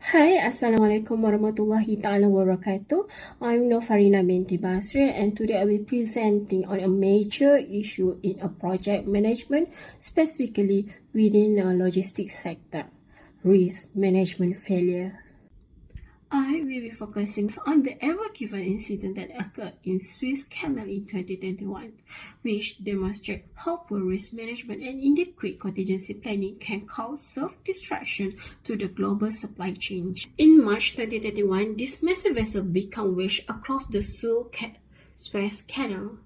Hai, Assalamualaikum warahmatullahi ta'ala wabarakatuh. I'm Nurfarina binti Basri and today I'll be presenting on a major issue in a project management, specifically within the logistics sector, risk management failure. I will be focusing on the ever-given incident that occurred in Suez Canal in 2021, which demonstrates how poor risk management and inadequate contingency planning can cause self-destruction to the global supply chain. In March 2021, this massive vessel became wedged across the Suez Canal.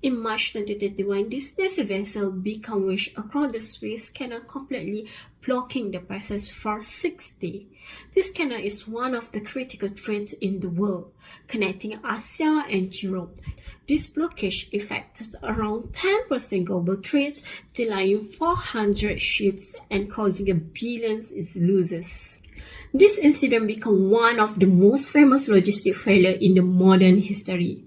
In March 2021, this massive vessel became wedged across the Suez Canal, completely blocking the passage for 6 days. This canal is one of the critical threads in the world, connecting Asia and Europe. This blockage affects around 10% global trade, delaying 400 ships and causing billions in losses. This incident became one of the most famous logistic failures in the modern history,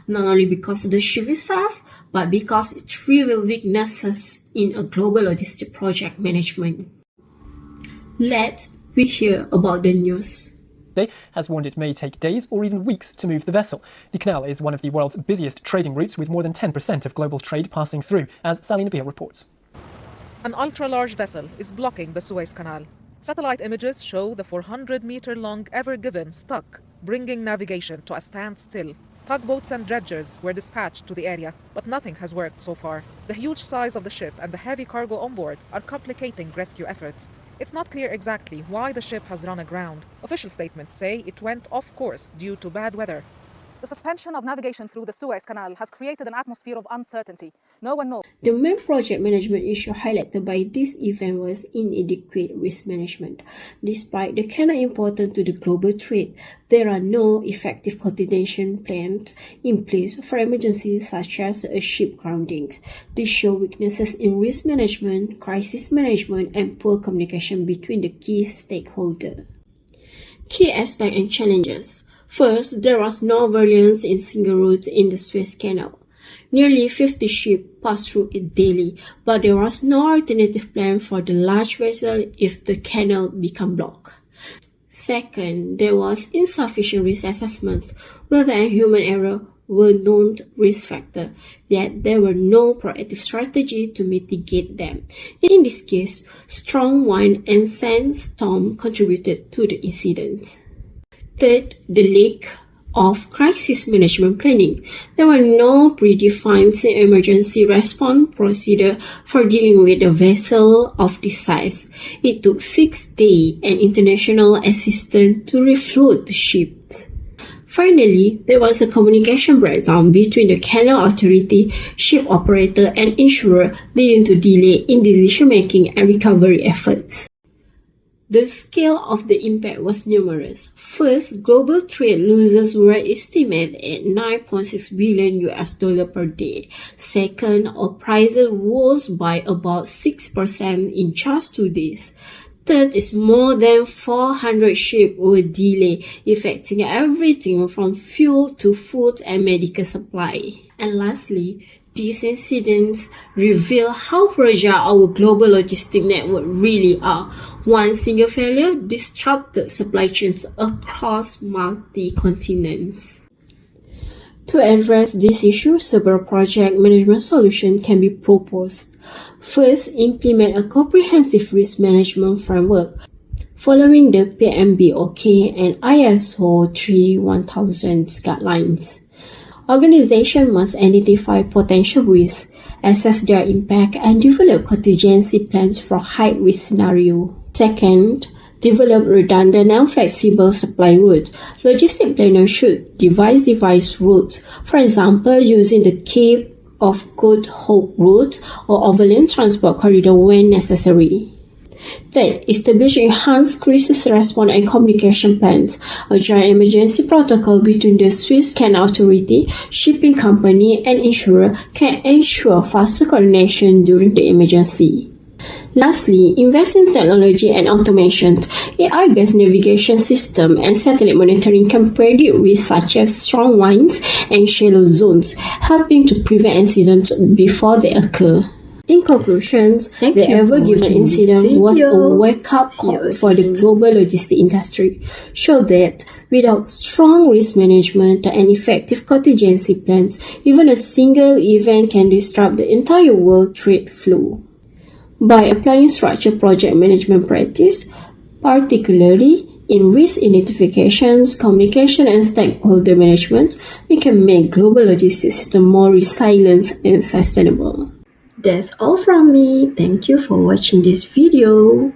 not only because of the ship itself, but because it revealed weaknesses in a global logistic project management. Let's hear about the news. Has warned it may take days or even weeks to move the vessel. The canal is one of the world's busiest trading routes, with more than 10% of global trade passing through, as Sally Nabil reports. An ultra-large vessel is blocking the Suez Canal. Satellite images show the 400-meter-long Ever Given stuck, bringing navigation to a standstill. Tugboats and dredgers were dispatched to the area, but nothing has worked so far. The huge size of the ship and the heavy cargo on board are complicating rescue efforts. It's not clear exactly why the ship has run aground. Official statements say it went off course due to bad weather. The suspension of navigation through the Suez Canal has created an atmosphere of uncertainty. No one knows. The main project management issue highlighted by this event was inadequate risk management. Despite the canal importance to the global trade, there are no effective contingency plans in place for emergencies such as a ship grounding. These show weaknesses in risk management, crisis management, and poor communication between the key stakeholders. Key aspects and challenges. First, there was no variance in single routes in the Suez Canal. Nearly 50 ships passed through it daily, but there was no alternative plan for the large vessel if the canal became blocked. Second, there was insufficient risk assessments. Weather and human error were known risk factors, yet there were no proactive strategy to mitigate them. In this case, strong wind and sandstorm contributed to the incident. Third, the lack of crisis management planning. There were no predefined emergency response procedure for dealing with a vessel of this size. It took 6 days and international assistance to refloat the ship. Finally, there was a communication breakdown between the canal authority, ship operator, and insurer, leading to delay in decision-making and recovery efforts. The scale of the impact was numerous. First, global trade losses were estimated at $9.6 billion per day. Second, oil prices rose by about 6% in just 2 days. Third is more than 400 ships were delayed, affecting everything from fuel to food and medical supply. And lastly, these incidents reveal how fragile our global logistic network really are. One single failure disrupted supply chains across multi-continents. To address this issue, several project management solutions can be proposed. First, implement a comprehensive risk management framework following the PMBOK and ISO 31000 guidelines. Organizations must identify potential risks, assess their impact, and develop contingency plans for high-risk scenarios. Second, develop redundant and flexible supply routes. Logistic planners should devise routes, for example, using the Cape of Good Hope route or overland transport corridor when necessary. Third, establish enhanced crisis response and communication plans. A joint emergency protocol between the Suez Canal Authority, shipping company, and insurer can ensure faster coordination during the emergency. Lastly, invest in technology and automation. AI-based navigation system and satellite monitoring can predict risks such as strong winds and shallow zones, helping to prevent incidents before they occur. In conclusion, Thank the you for ever-given watching this incident was a video. wake-up See you call for the again. global logistics industry, show that without strong risk management and effective contingency plans, even a single event can disrupt the entire world trade flow. By applying structured project management practice, particularly in risk identifications, communication, and stakeholder management, we can make global logistics system more resilient and sustainable. That's all from me. Thank you for watching this video.